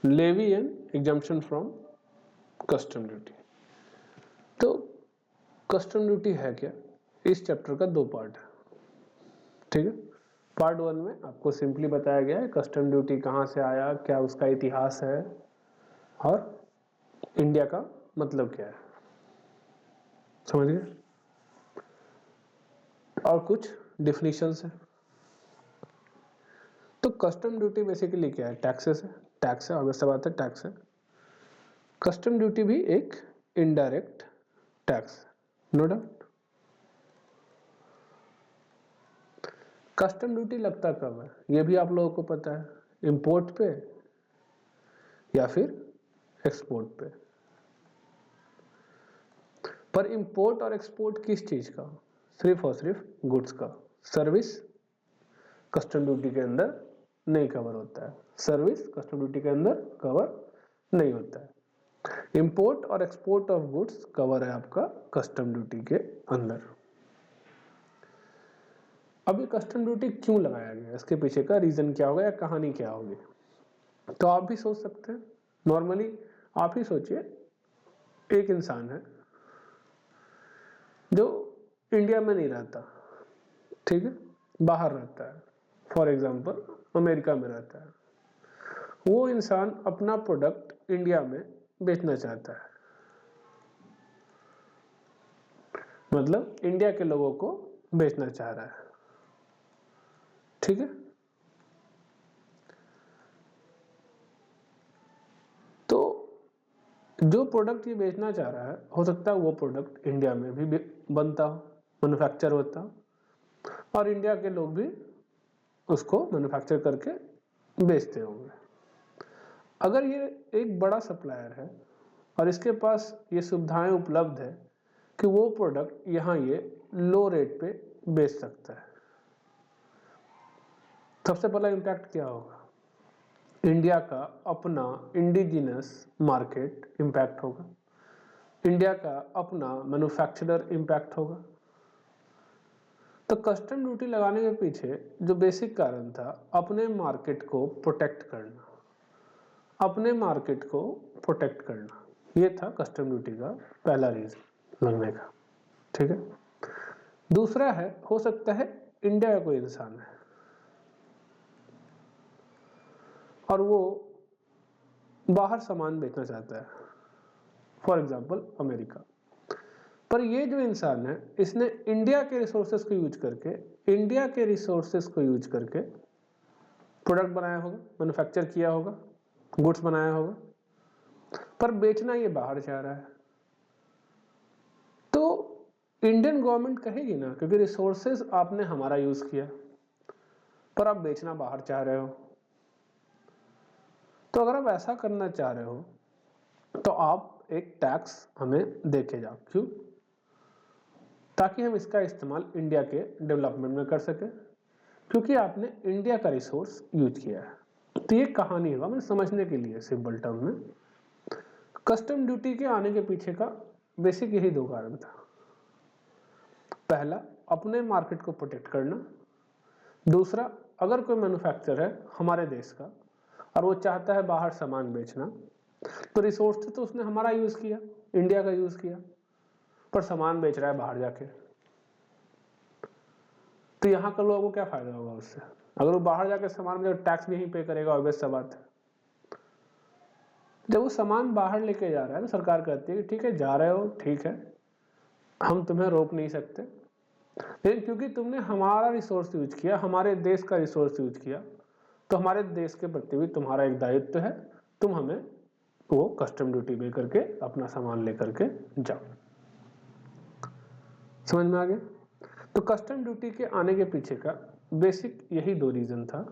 Levy and exemption from custom duty. तो custom duty है क्या, इस चैप्टर का 2 पार्ट है, ठीक है। पार्ट 1 में आपको सिंपली बताया गया है कस्टम ड्यूटी कहाँ से आया, क्या उसका इतिहास है और इंडिया का मतलब क्या है, समझ गए। और कुछ डिफिनीशंस है। तो कस्टम ड्यूटी बेसिकली क्या है, टैक्सेस है, टैक्स है, ऑब्वियस सी बात है, टैक्स है। कस्टम ड्यूटी भी एक indirect tax, no doubt. Custom duty लगता कब है, ये भी आप लोगों को पता है, इंपोर्ट पे या फिर एक्सपोर्ट पे। पर इंपोर्ट और एक्सपोर्ट किस चीज का, सिर्फ और सिर्फ गुड्स का। सर्विस कस्टम ड्यूटी के अंदर नहीं कवर होता है, सर्विस कस्टम ड्यूटी के अंदर कवर नहीं होता है। इंपोर्ट और एक्सपोर्ट ऑफ गुड्स कवर है आपका कस्टम ड्यूटी के अंदर। अब ये कस्टम ड्यूटी क्यों लगाया गया, इसके पीछे का रीजन क्या होगा या कहानी क्या होगी, तो आप भी सोच सकते हैं। नॉर्मली आप ही सोचिए, एक इंसान है जो इंडिया में नहीं रहता, ठीक है, बाहर रहता है, फॉर एग्जाम्पल अमेरिका में रहता है। वो इंसान अपना प्रोडक्ट इंडिया में बेचना चाहता है, मतलब इंडिया के लोगों को बेचना चाह रहा है, ठीक है। तो जो प्रोडक्ट ये बेचना चाह रहा है, हो सकता है वो प्रोडक्ट इंडिया में भी बनता हो, मैन्युफैक्चर होता हो, और इंडिया के लोग भी उसको मैन्युफैक्चर करके बेचते होंगे। अगर ये एक बड़ा सप्लायर है और इसके पास ये सुविधाएं उपलब्ध है कि वो प्रोडक्ट यहाँ ये लो रेट पे बेच सकता है, सबसे पहला इम्पैक्ट क्या होगा, इंडिया का अपना इंडिजिनस मार्केट इम्पैक्ट होगा, इंडिया का अपना मैन्युफैक्चरर इम्पैक्ट होगा। तो कस्टम ड्यूटी लगाने के पीछे जो बेसिक कारण था, अपने मार्केट को प्रोटेक्ट करना, अपने मार्केट को प्रोटेक्ट करना, ये था कस्टम ड्यूटी का पहला रीजन लगने का, ठीक है। दूसरा है, हो सकता है इंडिया का कोई इंसान है और वो बाहर सामान बेचना चाहता है, फॉर एग्जाम्पल अमेरिका। पर ये जो इंसान है, इसने इंडिया के रिसोर्सेज को यूज करके, इंडिया के रिसोर्सेज को यूज करके प्रोडक्ट बनाया होगा, मैन्युफैक्चर किया होगा, गुड्स बनाया होगा, पर बेचना ये बाहर जा रहा है। तो इंडियन गवर्नमेंट कहेगी ना, क्योंकि रिसोर्सेज आपने हमारा यूज किया पर आप बेचना बाहर चाह रहे हो। तो अगर आप ऐसा करना चाह रहे हो तो आप एक टैक्स हमें दे के जाओ, क्यों, ताकि हम इसका इस्तेमाल इंडिया के डेवलपमेंट में कर सकें, क्योंकि आपने इंडिया का रिसोर्स यूज किया है। तो ये कहानी होगा, मैंने समझने के लिए सिंपल टर्म में, कस्टम ड्यूटी के आने के पीछे का बेसिक यही 2 कारण था। पहला, अपने मार्केट को प्रोटेक्ट करना। दूसरा, अगर कोई मैन्युफैक्चरर है हमारे देश का और वो चाहता है बाहर सामान बेचना, तो रिसोर्स तो उसने हमारा यूज किया, इंडिया का यूज किया, पर सामान बेच रहा है बाहर जाके, तो यहाँ के लोगों को क्या फायदा होगा उससे। अगर वो बाहर जाके सामान में टैक्स भी नहीं पे करेगा, ऑब्वियस सा बात है। जब वो सामान बाहर लेके जा रहा है तो सरकार कहती है कि ठीक है जा रहे हो, ठीक है, हम तुम्हें रोक नहीं सकते, लेकिन क्योंकि तुमने हमारा रिसोर्स यूज किया, हमारे देश का रिसोर्स यूज किया, तो हमारे देश के प्रति भी तुम्हारा एक दायित्व है, तुम हमें वो कस्टम ड्यूटी पे करके अपना सामान लेकर के जाओ। समझ में आ गया। तो कस्टम ड्यूटी के आने के पीछे का बेसिक यही 2 रीजन था,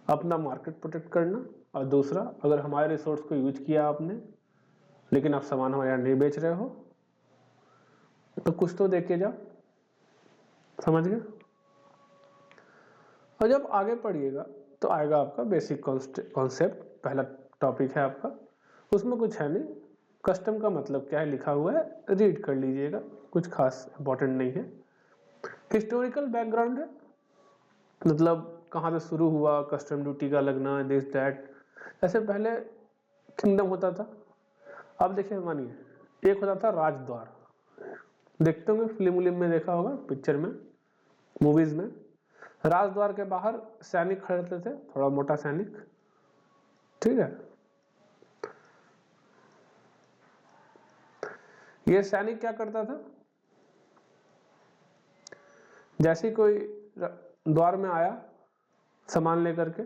अपना मार्केट प्रोटेक्ट करना, और दूसरा, अगर हमारे रिसोर्स को यूज किया आपने लेकिन आप सामान हमारे यहाँ नहीं बेच रहे हो तो कुछ तो देके जाओ, समझ गए। और जब आगे पढ़िएगा तो आएगा आपका बेसिक कॉन्सेप्ट, पहला टॉपिक है आपका, उसमें कुछ है नहीं, कस्टम का मतलब क्या है लिखा हुआ है, रीड कर लीजिएगा, कुछ खास इंपॉर्टेंट नहीं है। हिस्टोरिकल बैकग्राउंड है, मतलब कहाँ से शुरू हुआ कस्टम ड्यूटी का लगना, दिस दैट, ऐसे पहले किंगडम होता था, अब देखिए मानिए एक होता था राजद्वार, देखते होंगे फिल्म विल्म में देखा होगा, पिक्चर में, मूवीज में, राजद्वार के बाहर सैनिक खड़े रहते थे, थोड़ा मोटा सैनिक, ठीक है। ये सैनिक क्या करता था, जैसे कोई द्वार में आया सामान लेकर के,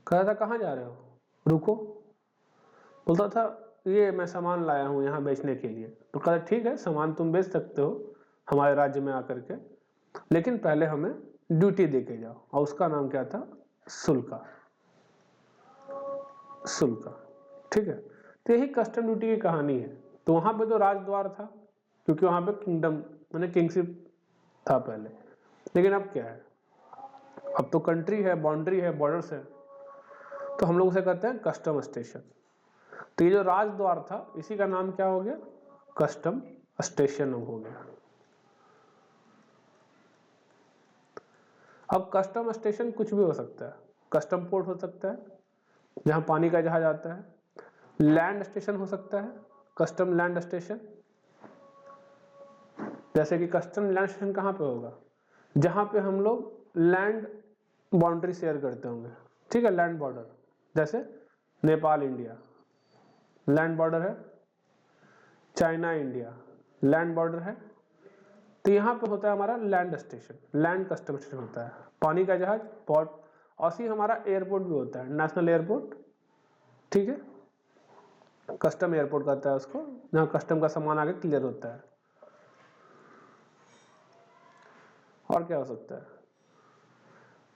कहा था कहाँ जा रहे हो, रुको, बोलता था ये मैं सामान लाया हूँ यहाँ बेचने के लिए, तो कहता ठीक है सामान तुम बेच सकते हो हमारे राज्य में आकर के, लेकिन पहले हमें ड्यूटी दे के जाओ, और उसका नाम क्या था, शुल्का, शुल्का, ठीक है। तो यही कस्टम ड्यूटी की कहानी है। तो वहां पे तो राजद्वार था, क्योंकि वहां पे किंगडम मैंने किंगशिप था पहले, लेकिन अब क्या है, अब तो कंट्री है, बाउंड्री है, बॉर्डर्स है, तो हम लोग उसे कहते हैं कस्टम स्टेशन। तो ये जो राजद्वार था इसी का नाम क्या हो गया, कस्टम स्टेशन हो गया। अब कस्टम स्टेशन कुछ भी हो सकता है, कस्टम पोर्ट हो सकता है जहां पानी का जहाज आता है, लैंड स्टेशन हो सकता है, कस्टम लैंड स्टेशन, जैसे कि कस्टम लैंड स्टेशन कहां पे होगा, जहां पे हम लोग लैंड बाउंड्री शेयर करते होंगे, ठीक है, लैंड बॉर्डर, जैसे नेपाल इंडिया लैंड बॉर्डर है, चाइना इंडिया लैंड बॉर्डर है, तो यहाँ पे होता है हमारा land station, land custom station होता है, पानी का जहाज पोर्ट, और सी हमारा एयरपोर्ट भी होता है, नेशनल एयरपोर्ट, ठीक है, कस्टम एयरपोर्ट कहता है उसको, जहाँ कस्टम का सामान आगे क्लियर होता है। और क्या हो सकता है,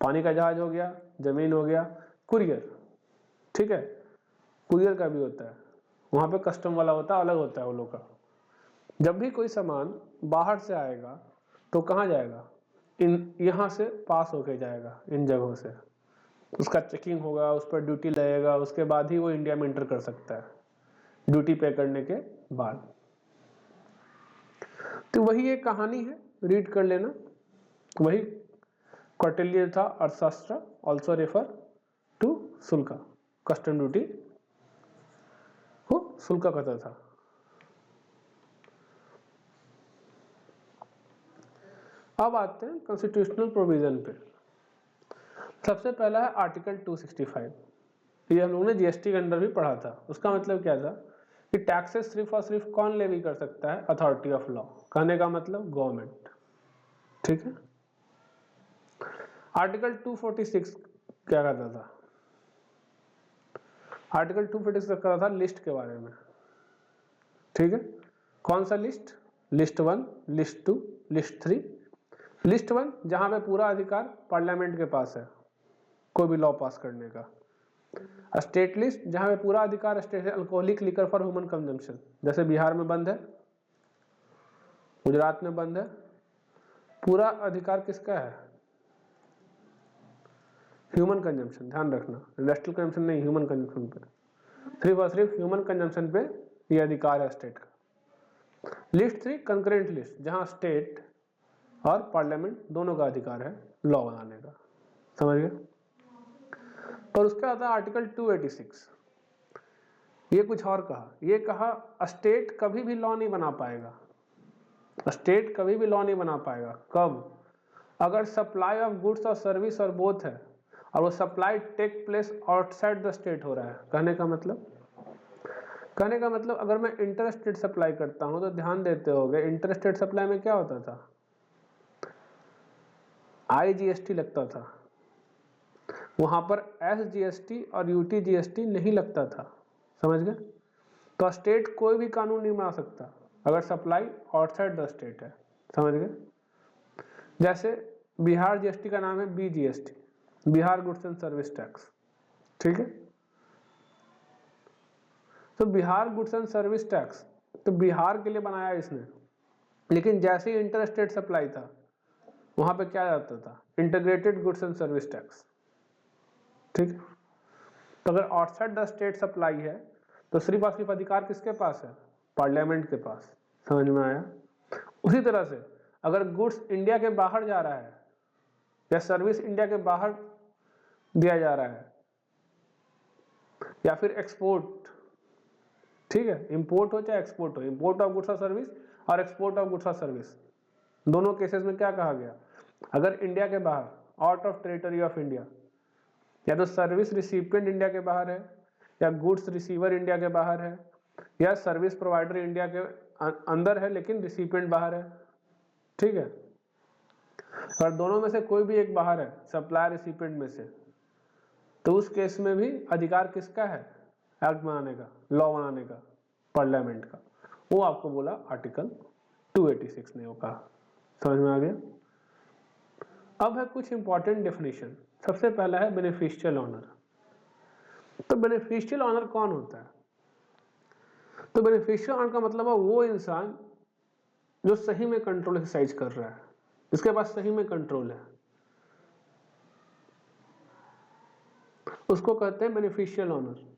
पानी का जहाज हो गया, जमीन हो गया, कुरियर, ठीक है, कुरियर का भी होता है, वहां पे कस्टम वाला होता है, अलग होता है वो लोग का। जब भी कोई सामान बाहर से आएगा तो कहाँ जाएगा, इन यहाँ से पास होके जाएगा, इन जगहों से, उसका चेकिंग होगा, उस पर ड्यूटी लगेगा, उसके बाद ही वो इंडिया में एंटर कर सकता है, ड्यूटी पे करने के बाद। तो वही एक कहानी है, रीड कर लेना, वही कौटिल्य था अर्थशास्त्र, ऑल्सो रेफर टू शुल्का, कस्टम ड्यूटी को शुल्का कहता था। अब आते हैं कॉन्स्टिट्यूशनल प्रोविजन पे। सबसे पहला है आर्टिकल 265, ये हम लोगों ने जीएसटी के अंदर भी पढ़ा था। उसका मतलब क्या था कि टैक्सेस सिर्फ और सिर्फ कौन लेवी कर सकता है, अथॉरिटी ऑफ लॉ, कहने का मतलब गवर्नमेंट, ठीक है। आर्टिकल 246 क्या कहता था, आर्टिकल 246 कहता था लिस्ट के बारे में, ठीक है। कौन सा list, list 1, list 2, list 3। List 1 जहां पे पूरा अधिकार पार्लियामेंट के पास है कोई भी लॉ पास करने का। स्टेट लिस्ट जहां पे पूरा अधिकार स्टेट है, alcoholic liquor for human consumption, जैसे बिहार में बंद है, गुजरात में बंद है, पूरा अधिकार किसका है, ह्यूमन कंजम्पशन, ध्यान रखना, इंडस्ट्रियल कंजम्पशन नहीं, ह्यूमन कंजम्पशन पे, सिर्फ और सिर्फ ह्यूमन कंजम्पशन पे ये अधिकार है स्टेट का। लिस्ट 3 कंकरेंट लिस्ट, जहां स्टेट और पार्लियामेंट दोनों का अधिकार है लॉ बनाने का, समझ गए। पर उसके आता है आर्टिकल 286, ये कुछ और कहा, ये कहा स्टेट कभी भी लॉ नहीं बना पाएगा, स्टेट कभी भी लॉ नहीं बना पाएगा, कब, अगर सप्लाई ऑफ गुड्स और सर्विस और बोथ है, और वो supply take place outside the state हो रहा है, कहने का मतलब, कहने का मतलब अगर मैं इंटर स्टेट सप्लाई करता हूं तो ध्यान देते होगे इंटर स्टेट सप्लाई में क्या होता था, IGST लगता था, वहां पर SGST और UTGST नहीं लगता था, समझ गए। तो स्टेट कोई भी कानून नहीं बना सकता अगर सप्लाई आउटसाइड द स्टेट है, समझ गए। जैसे बिहार जीएसटी का नाम है BGST, Bihar goods and service tax, ठीक है। तो Bihar goods and service tax तो बिहार के लिए बनाया इसने, लेकिन जैसे ही इंटर स्टेट सप्लाई था वहां पे क्या जाता था, integrated goods and service tax, ठीक। तो अगर आउटसाइड द स्टेट सप्लाई है तो सिर्फ और सिर्फ अधिकार किसके पास है, पार्लियामेंट के पास, समझ में आया। उसी तरह से अगर गुड्स इंडिया के बाहर जा रहा है या सर्विस इंडिया के बाहर दिया जा रहा है या फिर एक्सपोर्ट, ठीक है, इंपोर्ट हो चाहे एक्सपोर्ट हो, इंपोर्ट ऑफ गुड्स और सर्विस और एक्सपोर्ट ऑफ गुड्स और सर्विस, दोनों केसेस में क्या कहा गया, अगर इंडिया के बाहर, out of territory of India, या तो सर्विस रिसिपिएंट इंडिया के बाहर है, या गुड्स रिसीवर इंडिया के बाहर है, या सर्विस प्रोवाइडर इंडिया के अंदर है लेकिन रिसिपिएंट बाहर है, ठीक है, और दोनों में से कोई भी एक बाहर है, सप्लायर रिसिपिएंट में से, तो उस केस में भी अधिकार किसका है, एक्ट बनाने का, लॉ बनाने का, पार्लियामेंट का, वो आपको बोला आर्टिकल 286 ने वो कहा। समझ में आ गया। अब है कुछ इंपॉर्टेंट डेफिनेशन। सबसे पहला है बेनिफिशियल ऑनर। तो बेनिफिशियल ऑनर कौन होता है? तो बेनिफिशियल ऑनर का मतलब है वो इंसान जो सही में कंट्रोल एक्सरसाइज कर रहा है, जिसके पास सही में कंट्रोल है, उसको कहते हैं बेनिफिशियल ऑनर।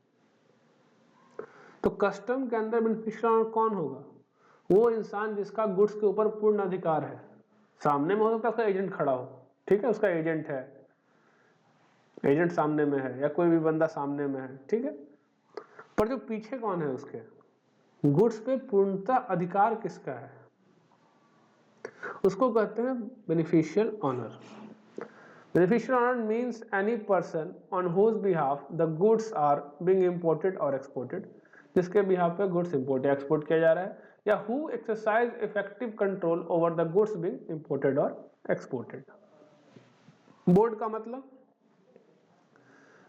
तो कस्टम के अंदर बेनिफिशियल ऑनर कौन होगा? वो इंसान जिसका गुड्स के ऊपर पूर्ण अधिकार है। सामने में हो सकता है उसका एजेंट खड़ा हो, ठीक है, उसका एजेंट है, एजेंट सामने में है, या कोई भी बंदा सामने में है, ठीक है, पर जो पीछे कौन है, उसके गुड्स पे पूर्णता अधिकार किसका है, उसको कहते हैं beneficial owner. Beneficial owner means any person on whose behalf the goods are being imported और एक्सपोर्टेड, जिसके बिहाफ पे गुड्स इंपोर्ट या एक्सपोर्ट किया जा रहा है, या who exercise effective control over the goods being imported और एक्सपोर्टेड। बोर्ड का मतलब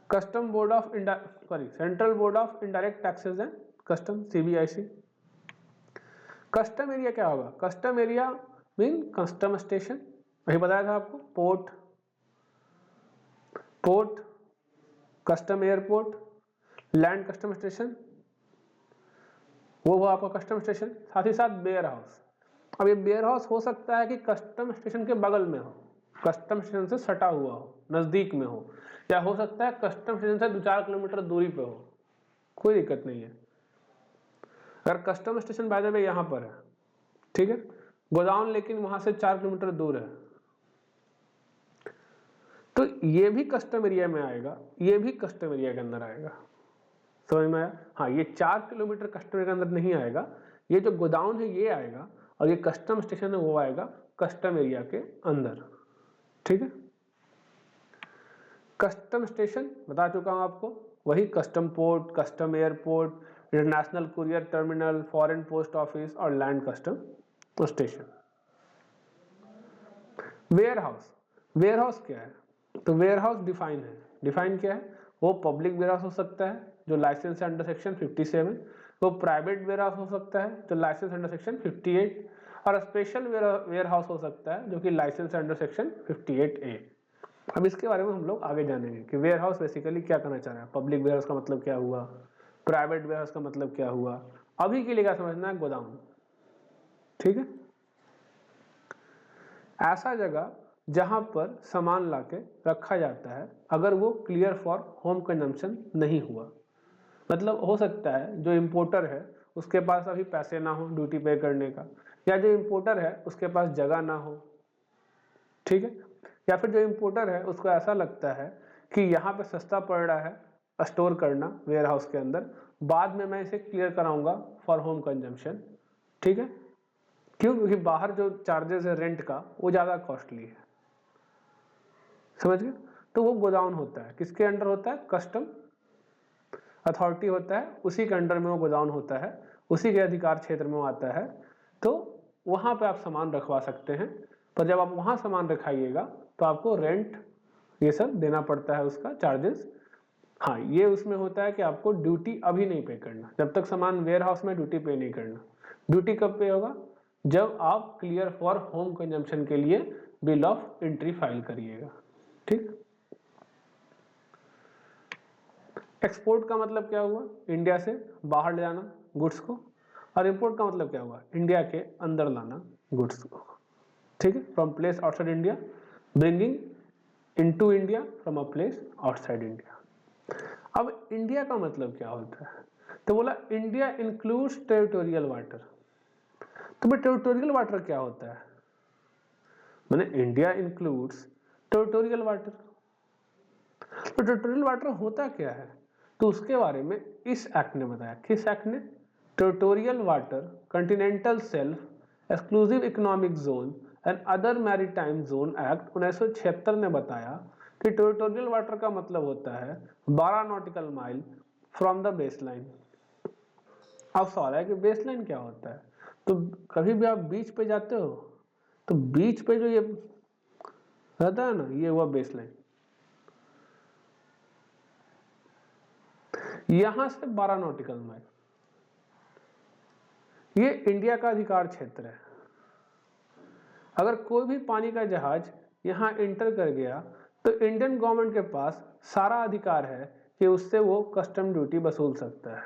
custom board of central board of indirect taxes and custom, CBIC। Custom area क्या होगा? Custom area mean custom station, वही बताया था आपको, port, custom airport, land custom station, वो आपका कस्टम स्टेशन, साथ ही साथ वेयर हाउस। अब ये वेयर हाउस हो सकता है कि कस्टम स्टेशन के बगल में हो, कस्टम स्टेशन से सटा हुआ हो, नजदीक में हो, या हो सकता है कस्टम स्टेशन से 2-4 किलोमीटर दूरी पे हो, कोई दिक्कत नहीं है। अगर custom station by the way यहां पर है, ठीक है, गोदाउन लेकिन वहां से 4 किलोमीटर दूर है, तो ये भी कस्टम एरिया में आएगा, ये भी कस्टम एरिया के अंदर आएगा। समझ में आया? हाँ, ये 4 किलोमीटर कस्टम एरिया के अंदर नहीं आएगा, ये जो गोदाउन है ये आएगा, और ये कस्टम स्टेशन है वो आएगा कस्टम एरिया के अंदर, ठीक है। कस्टम स्टेशन बता चुका हूं आपको, वही custom port, custom airport, international courier terminal, foreign post office और land custom station. Warehouse, warehouse क्या है? तो वेयर हाउस डिफाइन है, डिफाइन क्या है? वो पब्लिक वेयर हाउस हो सकता है जो लाइसेंस है अंडर सेक्शन 57, वो प्राइवेट वेयर हाउस हो सकता है जो लाइसेंस अंडर सेक्शन 58, और स्पेशल वेयर हाउस हो सकता है जो कि लाइसेंस अंडर सेक्शन 58A। अब इसके बारे में हम लोग आगे जानेंगे कि वेयर हाउस बेसिकली क्या करना चाह रहा है, पब्लिक वेयर हाउस का मतलब क्या हुआ, प्राइवेट वेयर हाउस का मतलब क्या हुआ। अभी के लिए क्या समझना है? गोदाम, ठीक है, ऐसा जगह जहां पर सामान लाके रखा जाता है अगर वो क्लियर फॉर होम कंजम्पशन नहीं हुआ। मतलब हो सकता है जो इंपोर्टर है उसके पास अभी पैसे ना हो ड्यूटी पे करने का, या जो इंपोर्टर है उसके पास जगह ना हो, ठीक है, या फिर जो इंपोर्टर है उसको ऐसा लगता है कि यहाँ पे सस्ता पड़ रहा है स्टोर करना वेयर हाउस के अंदर, बाद में मैं इसे क्लियर कराऊंगा फॉर होम कंजम्पशन, ठीक है, क्यों? क्योंकि बाहर जो चार्जेस है रेंट का वो ज्यादा कॉस्टली है। समझ गए? तो वो गोडाउन होता है, किसके अंडर होता है? कस्टम अथॉरिटी होता है, उसी के अंडर में वो गोडाउन होता है, उसी के अधिकार क्षेत्र में वो आता है। तो वहां पे आप सामान रखवा सकते हैं, पर जब आप वहां सामान रखाइएगा तो आपको रेंट ये सब देना पड़ता है, उसका चार्जेस। हाँ, ये उसमें होता है कि आपको ड्यूटी अभी नहीं पे करना, जब तक सामान वेयर हाउस में ड्यूटी पे नहीं करना। ड्यूटी कब पे होगा? जब आप क्लियर फॉर होम कंजम्पशन के लिए बिल ऑफ एंट्री फाइल करिएगा, ठीक। एक्सपोर्ट का मतलब क्या हुआ? इंडिया से बाहर ले जाना गुड्स को, और इंपोर्ट का मतलब क्या हुआ? इंडिया के अंदर लाना गुड्स को, ठीक है, from place outside India, bringing into India from a place outside India. अब इंडिया का मतलब क्या होता है? तो बोला इंडिया इंक्लूड्स टेरिटोरियल वाटर। तो भाई टेरिटोरियल वाटर क्या होता है? मैंने इंडिया इंक्लूड्स टेरिटोरियल वाटर। तो टेरिटोरियल वाटर होता क्या है? तो उसके बारे में इस एक्ट ने बताया। किस एक्ट ने? Territorial water continental shelf exclusive economic zone and other maritime zone act 1976 ने बताया कि टेरिटोरियल वाटर का मतलब होता है 12 nautical mile from the baseline. अब सवाल है कि बेसलाइन क्या होता है? तो कभी भी आप बीच पे जाते हो तो बीच पे जो ये रहता है ना, ये हुआ बेसलाइन। यहां से 12 नॉटिकल माइल ये इंडिया का अधिकार क्षेत्र है। अगर कोई भी पानी का जहाज यहां इंटर कर गया तो इंडियन गवर्नमेंट के पास सारा अधिकार है कि उससे वो कस्टम ड्यूटी वसूल सकता है।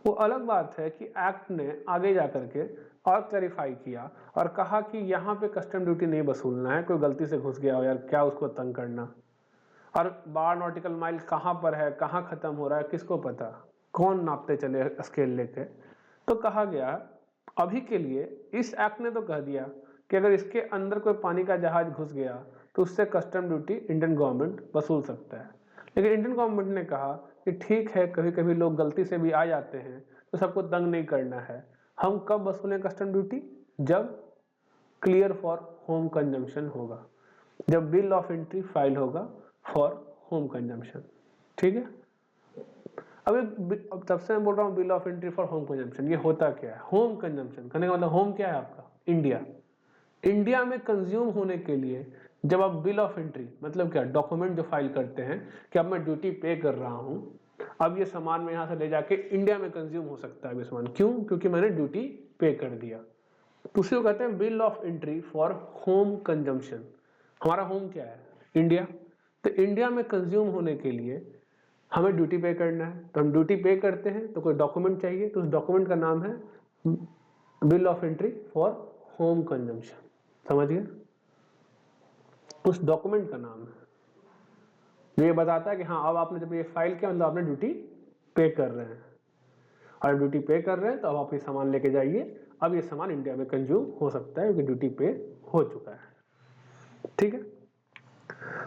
वो अलग बात है कि एक्ट ने आगे जाकर के और क्लैरिफाई किया और कहा कि यहाँ पे कस्टम ड्यूटी नहीं वसूलना है, कोई गलती से घुस गया हो यार, क्या उसको तंग करना। और 12 नॉटिकल माइल कहाँ पर है, कहाँ खत्म हो रहा है, किसको पता, कौन नापते चले स्केल लेके। तो कहा गया अभी के लिए इस एक्ट ने तो कह दिया कि अगर इसके अंदर कोई पानी का जहाज घुस गया तो उससे कस्टम ड्यूटी इंडियन गवर्नमेंट वसूल सकता है। लेकिन इंडियन गवर्नमेंट ने कहा कि ठीक है, कभी कभी लोग गलती से भी आ जाते हैं तो सबको तंग नहीं करना है। हम कब वसूलें कस्टम ड्यूटी? जब क्लियर फॉर होम कंजम्पशन होगा, जब बिल ऑफ एंट्री फाइल होगा फॉर होम कंजम्पशन। ठीक है। अब तब से मैं बोल रहा हूँ bill of entry for home consumption. ये होता क्या है? होम कंजम्पशन करने का मतलब होम क्या है आपका? इंडिया। इंडिया में कंज्यूम होने के लिए जब आप बिल ऑफ एंट्री मतलब क्या, डॉक्यूमेंट जो फाइल करते हैं कि अब मैं ड्यूटी पे कर रहा हूं, अब ये सामान में यहां से ले जाके इंडिया में कंज्यूम हो सकता है ये सामान। क्यों? क्योंकि मैंने ड्यूटी पे कर दिया। तो उसी को कहते हैं bill of entry for home consumption. हमारा होम क्या है? इंडिया। तो इंडिया में कंज्यूम होने के लिए हमें ड्यूटी पे करना है, तो हम ड्यूटी पे करते हैं तो कोई डॉक्यूमेंट चाहिए, तो उस डॉक्यूमेंट का नाम है bill of entry for home consumption. समझ गए? उस डॉक्यूमेंट का नाम है जो ये बताता है कि हाँ अब आपने जब ये फाइल किया मतलब आपने ड्यूटी पे कर रहे हैं, और ड्यूटी पे कर रहे हैं तो अब आप ये सामान लेके जाइए, अब ये सामान इंडिया में कंज्यूम हो सकता है क्योंकि ड्यूटी पे हो चुका है। ठीक है।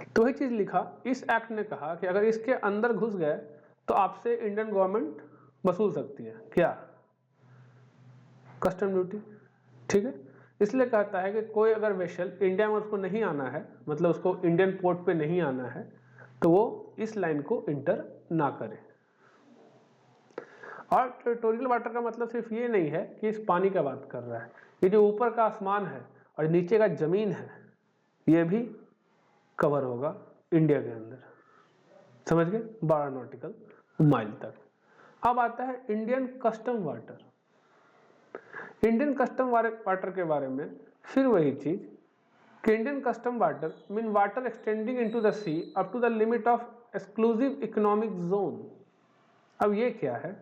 तो वही चीज लिखा, इस एक्ट ने कहा कि अगर इसके अंदर घुस गए तो आपसे इंडियन गवर्नमेंट वसूल सकती है क्या? Custom duty. ठीक है। इसलिए कहता है कि कोई अगर वेसल इंडिया में उसको नहीं आना है, मतलब उसको इंडियन पोर्ट पे नहीं आना है, तो वो इस लाइन को इंटर ना करे। और टेरिटोरियल वाटर का मतलब सिर्फ ये नहीं है कि इस पानी का बात कर रहा है, ये जो ऊपर का आसमान है और नीचे का जमीन है ये भी कवर होगा इंडिया के अंदर। समझ गए? 12 नॉटिकल माइल तक। अब आता है Indian custom water. Indian custom water के बारे में फिर वही चीज कि Indian custom water mean water extending into the sea up to the limit of exclusive economic zone. अब ये क्या है?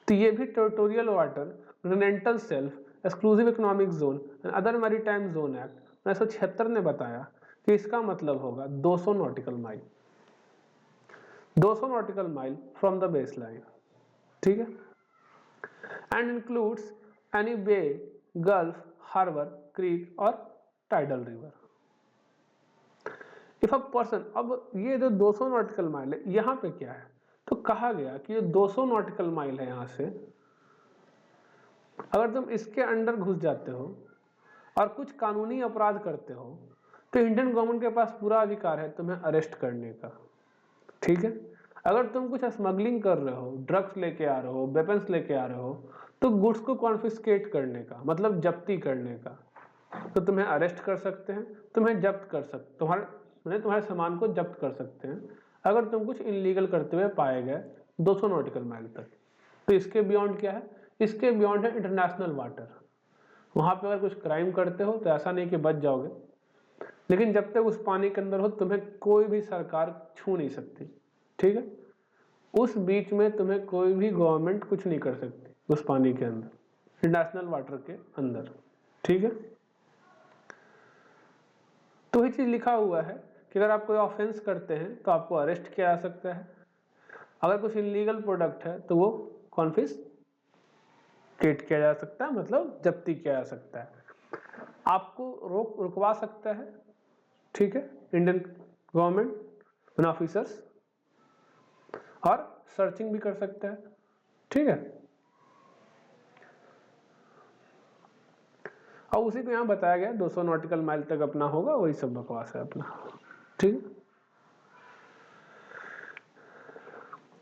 तो ये भी territorial water continental shelf exclusive economic zone and other maritime zone act 1976 ने बताया कि इसका मतलब होगा 200 nautical mile. 200 nautical mile from the base line. ठीक है। And includes any bay, gulf, harbour, creek और tidal river. If a person, अब ये जो 200 नॉटिकल माइल है यहां पे क्या है? तो कहा गया कि ये 200 नॉटिकल माइल है, यहां से अगर तुम इसके अंडर घुस जाते हो और कुछ कानूनी अपराध करते हो तो इंडियन गवर्नमेंट के पास पूरा अधिकार है तुम्हें अरेस्ट करने का। ठीक है। अगर तुम कुछ स्मगलिंग कर रहे हो, ड्रग्स लेके आ रहे हो, वेपन्स लेके आ रहे हो, तो गुड्स को कॉन्फिस्केट करने का मतलब जब्ती करने का, तो तुम्हें अरेस्ट कर सकते हैं, तुम्हें जब्त कर सकते, तुम्हारे सामान को जब्त कर सकते हैं अगर तुम कुछ इलीगल करते हुए पाए गए 200 नॉटिकल माइल तक। तो इसके बियॉन्ड क्या है? इसके बियॉन्ड है इंटरनेशनल वाटर। वहां पे अगर कुछ क्राइम करते हो तो ऐसा नहीं कि बच जाओगे, लेकिन जब तक उस पानी के अंदर हो तुम्हें कोई भी सरकार छू नहीं सकती। ठीक है। उस बीच में तुम्हें कोई भी गवर्नमेंट कुछ नहीं कर सकती उस पानी के अंदर, इंटरनेशनल वाटर के अंदर। ठीक है। तो ये चीज लिखा हुआ है कि अगर आप कोई ऑफेंस करते हैं तो आपको अरेस्ट किया जा सकता है, अगर कुछ इलीगल प्रोडक्ट है तो वो कॉन्फिस्केट किया जा सकता है, मतलब जब्ती किया जा सकता है, आपको रुकवा सकता है। ठीक है। इंडियन गवर्नमेंट ऑफिसर्स और सर्चिंग भी कर सकता है, ठीक है। और उसी को यहाँ बताया गया 200 नॉटिकल माइल तक अपना होगा, वही सब बकवास है अपना, ठीक।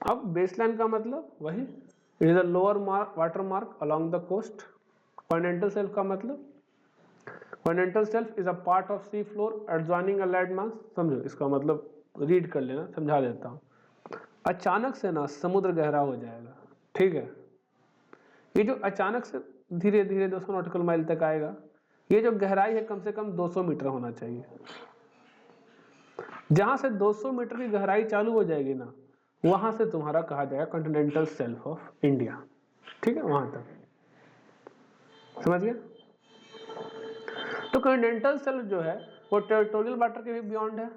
अब बेसलाइन का मतलब वही, it is a lower water mark along the coast. Continental shelf का मतलब, continental shelf is a part of sea floor adjoining a land mass. समझो इसका मतलब, रीड कर लेना, समझा देता हूँ। अचानक से ना समुद्र गहरा हो जाएगा, ठीक है। ये जो अचानक से धीरे धीरे 200 नॉटिकल माइल तक आएगा, ये जो गहराई है कम से कम 200 मीटर होना चाहिए। जहां से 200 मीटर की गहराई चालू हो जाएगी ना, वहां से तुम्हारा कहा जाएगा कॉन्टिनेंटल शेल्फ ऑफ इंडिया, ठीक है, वहां तक, समझ गए। तो कॉन्टिनेंटल शेल्फ जो है वो टेरिटोरियल वाटर के भी बियॉन्ड है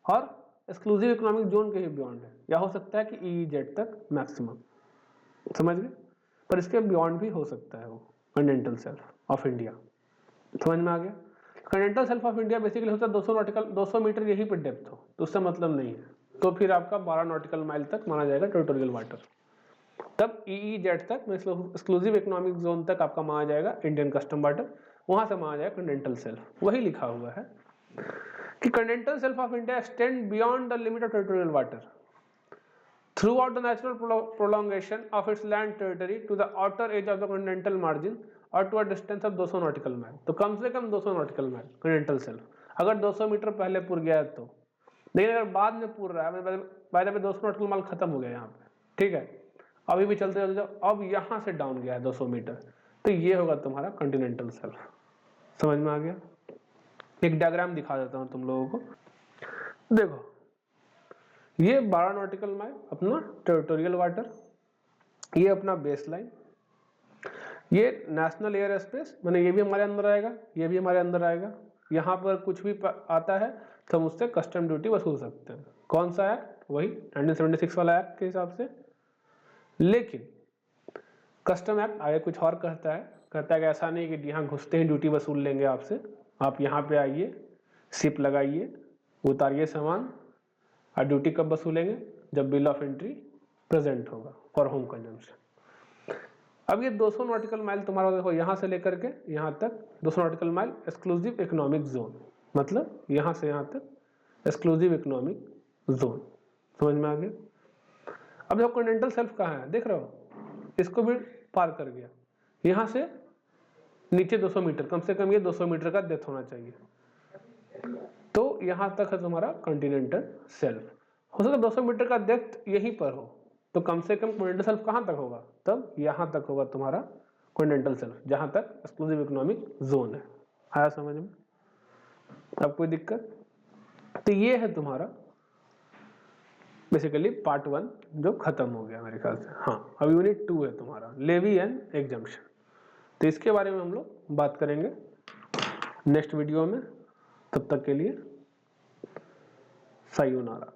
और एक्सक्लूसिव इकोनॉमिक जोन के भी बियॉन्ड है, या हो सकता है कि EEZ तक मैक्सिमम, समझ गए। पर इसके बियॉन्ड भी हो सकता है वो कॉन्टिनेंटल शेल्फ ऑफ इंडिया, समझ में आ गया। Continental shelf of India basically होता है 200 मीटर यही पर डेप्थ हो, तो उससे मतलब नहीं है, तो फिर आपका 12 नॉटिकल माइल तक माना जाएगा टेरिटोरियल वाटर। तब EEZ तक एक्सक्लूसिव इकोनॉमिक जोन तक आपका माना जाएगा इंडियन कस्टम वाटर, वहां से माना जाएगा कॉन्टिनेंटल शेल्फ। वही लिखा हुआ है कि continental shelf of India extend beyond the limit of territorial water throughout the natural prolongation of its land territory to the outer edge of the continental margin or to a distance of 200 nautical mile। तो कम से कम 200 nautical mile continental shelf, अगर 200 metre पहले पूर गया है तो, लेकिन अगर बाद में पूर रहा है, by the way 200 nautical mile खत्म हो गया यहाँ पे, ठीक है, अभी भी चलते चलते अब यहाँ से डाउन गया है 200 मीटर, तो ये होगा तुम्हारा कॉन्टिनेंटल शेल्फ। समझ में आ गया। एक डायग्राम दिखा देता हूँ तुम लोगों को, देखो ये 12 नॉटिकल माइल अपना टेरिटोरियल वाटर, ये अपना बेस लाइन, ये नेशनल एयर स्पेस, मैंने ये भी हमारे अंदर आएगा, ये भी हमारे अंदर आएगा। यहाँ पर कुछ भी आता है तो हम उससे कस्टम ड्यूटी वसूल सकते हैं। कौन सा एक्ट? वही 1976 वाला एक्ट के हिसाब से। लेकिन कस्टम एक्ट आगे कुछ और कहता है कि ऐसा नहीं कि यहाँ घुसते ही ड्यूटी वसूल लेंगे आपसे, आप यहाँ पे आइए, शिप लगाइए, उतारिए सामान, और ड्यूटी कब वसूलेंगे? जब बिल ऑफ एंट्री प्रेजेंट होगा फॉर होम कंजम्पशन। अब ये 200 नॉटिकल माइल तुम्हारा देखो, यहाँ से लेकर के यहाँ तक 200 nautical mile exclusive economic zone, मतलब यहाँ से यहाँ तक एक्सक्लूसिव इकोनॉमिक जोन। समझ में आ गया। अब देखो कॉन्टिनेंटल शेल्फ कहाँ है, देख रहे हो, इसको भी पार कर गया। यहाँ से नीचे 200 मीटर, कम से कम ये 200 मीटर का डेप्थ होना चाहिए, तो यहां तक है तुम्हारा कॉन्टिनेंटल शेल्फ। हो सकता है 200 मीटर का डेप्थ यहीं पर हो, तो कम से कम कॉन्टिनेंटल शेल्फ कहां तक होगा? तब यहां तक होगा तुम्हारा कॉन्टिनेंटल शेल्फ, जहां तक एक्सक्लूसिव इकोनॉमिक जोन है। आया समझ में? अब कोई दिक्कत? तो ये है तुम्हारा बेसिकली पार्ट 1 जो खत्म हो गया मेरे ख्याल से। हाँ, अब यूनिट 2 है तुम्हारा लेवी एंड एग्जम्पशन, तो इसके बारे में हम लोग बात करेंगे नेक्स्ट वीडियो में। तब तक के लिए सायोनारा।